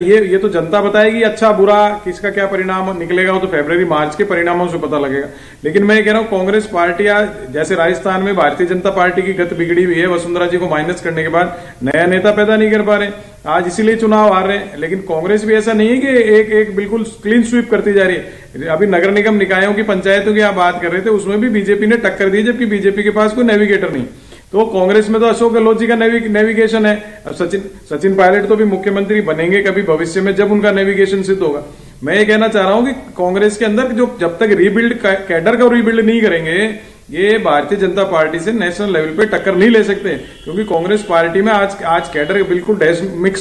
ये तो जनता बताएगी अच्छा बुरा किसका क्या परिणाम निकलेगा, वो तो फरवरी मार्च के परिणामों से पता लगेगा। लेकिन मैं ये कह रहा हूँ कांग्रेस पार्टी आज जैसे राजस्थान में भारतीय जनता पार्टी की गत बिगड़ी हुई है, वसुंधरा जी को माइनस करने के बाद नया नेता पैदा नहीं कर पा रहे, आज इसीलिए चुनाव हार रहे हैं। लेकिन कांग्रेस भी ऐसा नहीं है कि एक बिल्कुल क्लीन स्वीप करती जा रही है। अभी नगर निगम निकायों की पंचायतों की आप बात कर रहे थे, उसमें भी बीजेपी ने टक्कर दी, जबकि बीजेपी के पास कोई नेविगेटर नहीं। तो कांग्रेस में तो अशोक गहलोत जी का नेविगेशन है। अब सचिन पायलट तो भी मुख्यमंत्री बनेंगे कभी भविष्य में, जब उनका नेविगेशन सिद्ध होगा। मैं ये कहना चाह रहा हूं कि कांग्रेस के अंदर जो जब तक रीबिल्ड कैडर को रीबिल्ड नहीं करेंगे, ये भारतीय जनता पार्टी से नेशनल लेवल पे टक्कर नहीं ले सकते, क्योंकि कांग्रेस पार्टी में आज कैडर बिल्कुल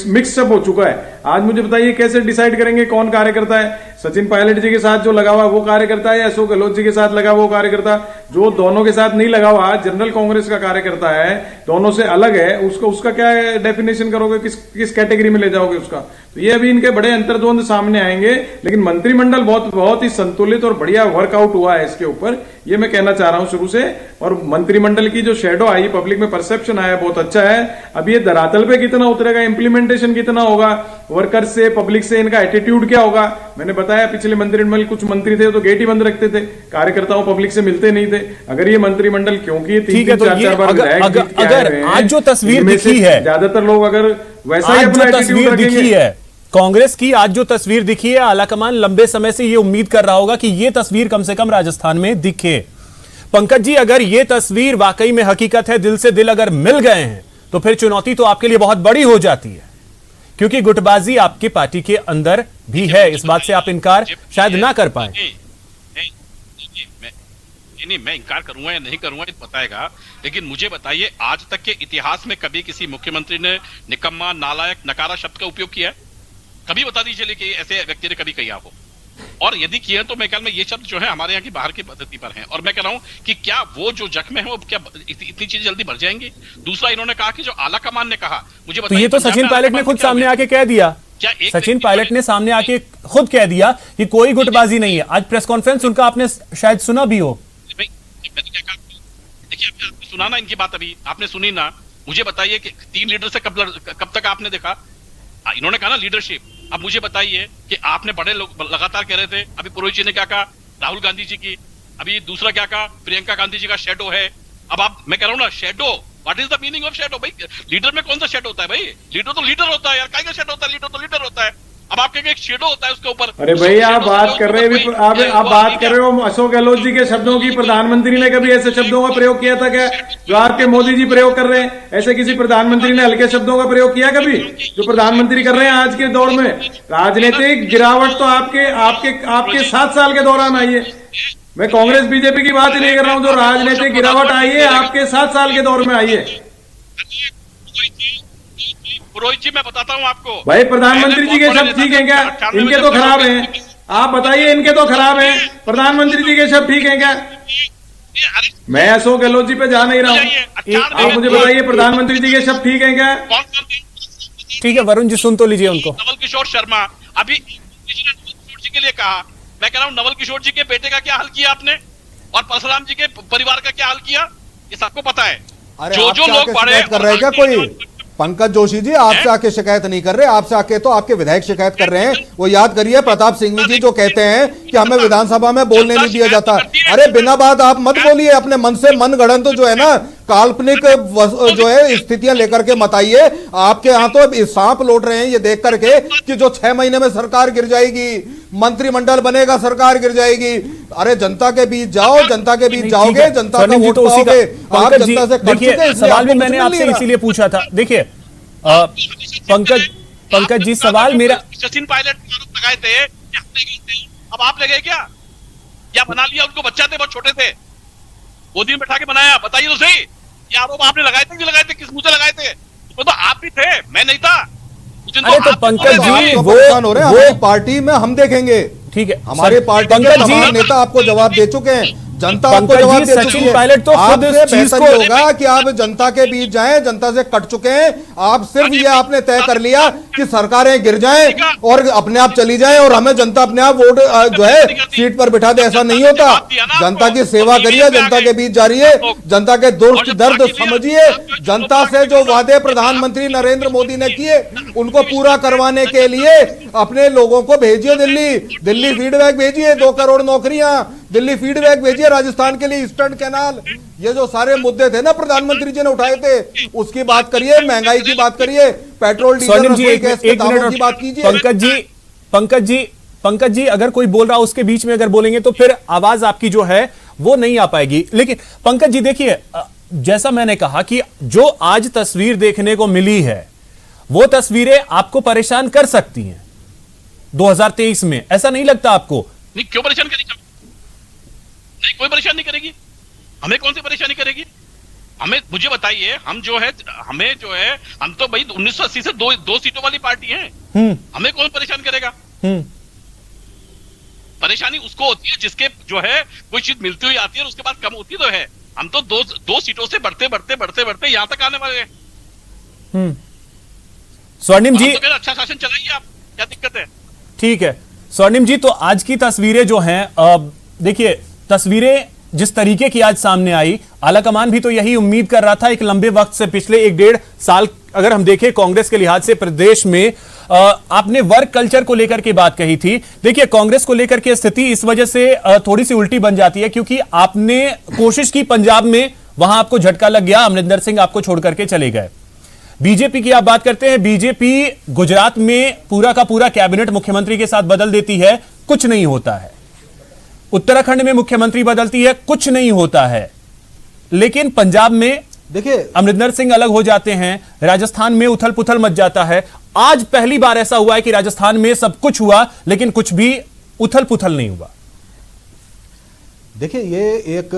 मिक्सअप हो चुका है। आज मुझे बताइए कैसे डिसाइड करेंगे कौन कार्यकर्ता है? सचिन पायलट जी के साथ जो लगा हुआ वो कार्यकर्ता है या अशोक गहलोत जी के साथ लगा वो कार्यकर्ता? जो दोनों के साथ नहीं लगा हुआ जनरल कांग्रेस का कार्यकर्ता है, दोनों से अलग है, उसका क्या डेफिनेशन करोगे, किस कैटेगरी में ले जाओगे उसका? तो ये अभी इनके बड़े अंतर्द्वंद सामने आएंगे। लेकिन मंत्रिमंडल बहुत ही संतुलित और बढ़िया वर्कआउट हुआ है इसके ऊपर, ये मैं कहना चाह रहा हूं शुरू से। और मंत्रिमंडल की जो शेडो आई, पब्लिक में परसेप्शन आया, बहुत अच्छा है। अब ये धरातल पे कितना उतरेगा, इंप्लीमेंटेशन कितना होगा, वर्कर से पब्लिक से इनका एटीट्यूड क्या होगा? मैंने बताया पिछले मंत्रिमंडल कुछ मंत्री थे तो गेट ही बंद रखते थे, कार्यकर्ताओं पब्लिक से मिलते नहीं थे। अगर ये मंत्रिमंडल क्योंकि तीन चार बार अगर आज जो तस्वीर दिखी है, ज्यादातर लोग अगर वैसा ही अपना तस्वीर दिखी है कांग्रेस की, आज जो तस्वीर दिखी है, आलाकमान लंबे समय से ये उम्मीद कर रहा होगा कि ये तस्वीर कम से कम राजस्थान में दिखे। पंकज जी, अगर ये तस्वीर वाकई में हकीकत है, दिल से दिल अगर मिल गए हैं, तो फिर चुनौती तो आपके लिए बहुत बड़ी हो जाती है, क्योंकि गुटबाजी आपकी पार्टी के अंदर भी है। इस बात से आप इनकार शायद ना कर पाए। नहीं, मैं इनकार करूंगा या नहीं करूंगा ये बताएगा, लेकिन मुझे बताइए आज तक के इतिहास में कभी किसी मुख्यमंत्री ने निकम्मा, नालायक, नकारा शब्द का उपयोग किया है? कभी बता दीजिए कि ऐसे व्यक्ति ने कभी किया हो, और यदि किया तो मैं ख्याल में ये शब्द जो है हमारे यहाँ की बाहर की पद्धति पर है। और मैं कह रहा हूं कि क्या वो जो जख्म है वो क्या इतनी चीजें जल्दी भर जाएंगी? दूसरा, इन्होंने कहा कि जो आला कमान ने कहा, मुझे तो ये तो सचिन पायलट ने खुद सामने आके कह दिया, सचिन पायलट ने सामने आके खुद कह दिया कि कोई गुटबाजी नहीं है। आज प्रेस कॉन्फ्रेंस उनका आपने शायद सुना भी हो। देखिए, आपने सुना ना इनकी बात, अभी आपने सुनी ना। मुझे बताइए कि 3 लीडर से कब तक आपने देखा? इन्होंने कहा ना लीडरशिप। अब मुझे बताइए कि आपने बड़े लोग लगातार कह रहे थे, अभी पुरोहित जी ने क्या कहा, राहुल गांधी जी की, अभी दूसरा क्या कहा, प्रियंका गांधी जी का शेडो है। अब मैं कह रहा हूं ना, shadow, what is the meaning of shadow? भाई लीडर में कौन सा शेडो होता है? भाई लीडर तो लीडर होता है यार, क्या शेडो होता है? लीडर तो लीडर होता है। अब आप कहेंगे एक शेडो होता है उसके ऊपर। अरे भाई आप बात कर रहे हैं, आप बात कर रहे हो अशोक गहलोत जी के शब्दों की। प्रधानमंत्री ने कभी ऐसे शब्दों का प्रयोग किया था क्या, जो आपके मोदी जी प्रयोग कर रहे हैं? ऐसे किसी प्रधानमंत्री ने हल्के शब्दों का प्रयोग किया कभी, जो प्रधानमंत्री कर रहे हैं आज के दौर में? राजनीतिक गिरावट तो आपके 7 साल के दौरान आई है। मैं कांग्रेस बीजेपी की बात ही नहीं कर रहा हूं, जो राजनीतिक गिरावट आई है आपके 7 साल के दौर में आई है। पुरोहित जी, मैं बताता हूं आपको। भाई प्रधानमंत्री जी के शब्द ठीक है क्या? इनके तो खराब हैं। आप बताइए, इनके तो खराब हैं, प्रधानमंत्री जी के शब्द ठीक है क्या? मैं अशोक गहलोत जी पे जा नहीं रहा हूँ, आप मुझे बताइए प्रधानमंत्री जी के शब्द ठीक है क्या? ठीक है वरुण जी, सुन तो लीजिए उनको। नवल किशोर शर्मा, अभी नवल किशोर जी के लिए कहा, मैं कह रहा हूँ नवल किशोर जी के बेटे का क्या हाल किया आपने, और परशुराम जी के परिवार का क्या हाल किया, ये सबको पता है। जो लोग बड़े कर रहे हैं क्या कोई? पंकज जोशी जी, आपसे आके शिकायत नहीं कर रहे, आपसे आके तो आपके विधायक शिकायत कर रहे हैं। वो याद करिए प्रताप सिंह जी जो कहते हैं कि हमें विधानसभा में बोलने नहीं दिया जाता। अरे बिना बात आप मत बोलिए, अपने मन से मन गढ़ंत तो जो है ना, काल्पनिक जो है स्थितियां लेकर के मत आइए। आपके यहाँ तो सांप लौट रहे हैं ये देख करके कि जो 6 महीने में सरकार गिर जाएगी, मंत्रिमंडल बनेगा, सरकार गिर जाएगी। अरे जनता के बीच जाओ, जनता के बीच जाओगे, जनता का वोट पाओगे। आप जनता से कट चुके हैं, सवाल भी मैंने आपसे इसीलिए पूछा था। देखिए पंकज जी, सवाल मेरा, सचिन पायलट लगाए थे, अब आप लगे क्या बना लिया उनको? बच्चा थे, बहुत छोटे थे, गोदी में बैठा के बनाया। बताइए तो सही, ये आरोप आपने लगाए थे कि लगाए थे? किस मुंह से लगाए थे? वो तो आप भी थे, मैं नहीं था। तो पंकज जी, वो पार्टी में हम देखेंगे, ठीक है, हमारे पार्टी के तमाम नेता आपको जवाब दे चुके हैं। जनता आपको पंकज जवाब जी, दे चुकी सचिन है। पायलट तो खुद आपसे इस चीज बेहतर को- ये होगा कि आप जनता के बीच जाएं, जनता से कट चुके हैं, आप सिर्फ ये आपने तय कर लिया कि सरकारें गिर जाएं और अपने आप चली जाएं और हमें जनता अपने आप वोट जो है सीट पर बिठा दे। ऐसा नहीं होता। जनता की सेवा करिए, जनता के बीच जा रही है, जनता के दुख दर्द समझिए, जनता से जो वादे प्रधानमंत्री नरेंद्र मोदी ने किए उनको पूरा करवाने के लिए अपने लोगों को भेजिए दिल्ली फीडबैक भेजिए, 2 करोड़ नौकरियां, दिल्ली फीडबैक भेजिए राजस्थान के लिए, ईस्टर्न कैनाल, ये जो सारे मुद्दे थे ना प्रधानमंत्री जी ने उठाए थे, उसकी बात करिए, महंगाई की बात करिए, पेट्रोल डीजल स्वर्णिम जी रसोई एक गैस के एक दामों मिनट की बात कीजिए। पंकज जी अगर कोई बोल रहा है उसके बीच में अगर बोलेंगे तो फिर आवाज आपकी जो है वो नहीं आ पाएगी। लेकिन पंकज जी देखिए, जैसा मैंने कहा कि जो आज तस्वीर देखने को मिली है वो तस्वीरें आपको परेशान कर सकती हैं 2023 में, ऐसा नहीं लगता आपको? नहीं, क्यों परेशान करेगी? नहीं, कोई परेशान नहीं करेगी। हमें कौन सी परेशानी करेगी? हमें, मुझे बताइए, हम जो है हम तो भाई 1980 से दो सीटों वाली पार्टी हैं। हमें कौन परेशान करेगा? परेशानी उसको होती है जिसके जो है कोई चीज मिलती हुई आती है और उसके बाद कम होती तो है। हम तो दो सीटों से बढ़ते यहां तक आने वाले हैं। स्वर्णिम जी, तो अच्छा शासन चलाइए आप, क्या दिक्कत है? ठीक है स्वर्णिम जी, तो आज की तस्वीरें जो हैं, देखिए तस्वीरें जिस तरीके की आज सामने आई, आलाकमान भी तो यही उम्मीद कर रहा था एक लंबे वक्त से, पिछले 1-1.5 साल अगर हम देखें कांग्रेस के लिहाज से प्रदेश में, आपने वर्क कल्चर को लेकर के बात कही थी। देखिए कांग्रेस को लेकर के स्थिति इस वजह से थोड़ी सी उल्टी बन जाती है क्योंकि आपने कोशिश की पंजाब में, वहां आपको झटका लग गया, अमरिंदर सिंह आपको छोड़ करके चले गए। बीजेपी की आप बात करते हैं, बीजेपी गुजरात में पूरा का पूरा कैबिनेट मुख्यमंत्री के साथ बदल देती है, कुछ नहीं होता है। उत्तराखंड में मुख्यमंत्री बदलती है, कुछ नहीं होता है। लेकिन पंजाब में देखिए अमरिंदर सिंह अलग हो जाते हैं, राजस्थान में उथल पुथल मच जाता है। आज पहली बार ऐसा हुआ है कि राजस्थान में सब कुछ हुआ लेकिन कुछ भी उथल पुथल नहीं हुआ। देखिए ये एक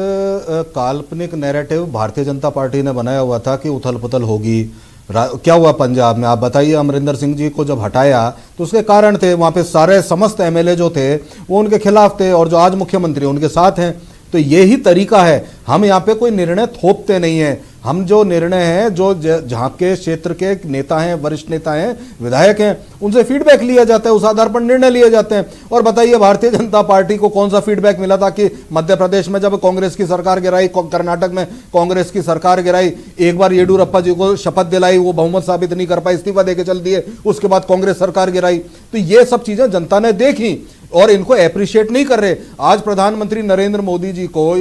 काल्पनिक नैरेटिव भारतीय जनता पार्टी ने बनाया हुआ था कि उथल पुथल होगी। क्या हुआ पंजाब में, आप बताइए। अमरिंदर सिंह जी को जब हटाया तो उसके कारण थे, वहां पे सारे समस्त एमएलए जो थे वो उनके खिलाफ थे और जो आज मुख्यमंत्री उनके साथ हैं। तो यही तरीका है, हम यहाँ पे कोई निर्णय थोपते नहीं हैं। हम जो निर्णय हैं, जो जहाँ के क्षेत्र के नेता हैं, वरिष्ठ नेता हैं, विधायक हैं, उनसे फीडबैक लिया जाता है, उस आधार पर निर्णय लिए जाते हैं। और बताइए भारतीय जनता पार्टी को कौन सा फीडबैक मिला था कि मध्य प्रदेश में जब कांग्रेस की सरकार गिराई, कर्नाटक में कांग्रेस की सरकार गिराई, एक बार येडियुरप्पा जी को शपथ दिलाई, वो बहुमत साबित नहीं कर पाए, इस्तीफा देके चल दिए, उसके बाद कांग्रेस सरकार गिराई। तो ये सब चीजें जनता ने देखी और इनको एप्रिशिएट नहीं कर रहे। आज प्रधानमंत्री नरेंद्र मोदी जी को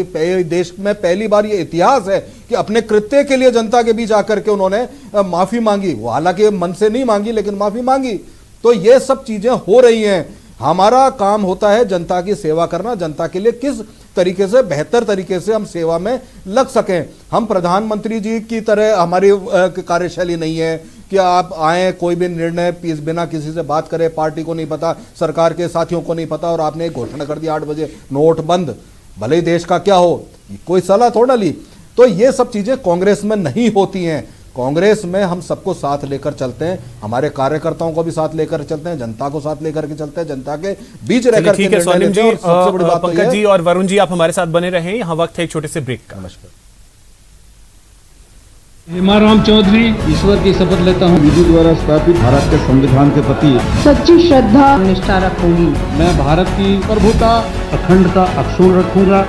देश में पहली बार ये इतिहास है कि अपने कृत्य के लिए जनता के बीच आकर के उन्होंने माफी मांगी, वो हालांकि मन से नहीं मांगी लेकिन माफी मांगी। तो ये सब चीजें हो रही हैं। हमारा काम होता है जनता की सेवा करना, जनता के लिए किस तरीके से, बेहतर तरीके से हम सेवा में लग सकें। हम प्रधानमंत्री जी की तरह हमारी कार्यशैली नहीं है कि आप आए, कोई भी निर्णय बिना किसी से बात करें, पार्टी को नहीं पता, सरकार के साथियों को नहीं पता और आपने एक घोषणा कर दी 8 बजे नोट बंद, भले ही देश का क्या हो, कोई सलाह थोड़ा ली। तो ये सब चीजें कांग्रेस में नहीं होती हैं। कांग्रेस में हम सबको साथ लेकर चलते हैं, हमारे कार्यकर्ताओं को भी साथ लेकर चलते हैं, जनता को साथ लेकर के चलते हैं, जनता के बीच रहकर के निर्णय लेते हैं। और सबसे बड़ी बात पंकज जी और वरुण जी, आप हमारे साथ बने रहे। यहाँ वक्त है एक छोटे से ब्रेक का। नमस्कार। हेमाराम चौधरी ईश्वर की शपथ लेता हूँ, विधि द्वारा स्थापित भारत के संविधान के प्रति सच्ची श्रद्धा निष्ठा रखूंगी। मैं भारत की प्रभुता अखंडता अक्षुण्ण रखूंगा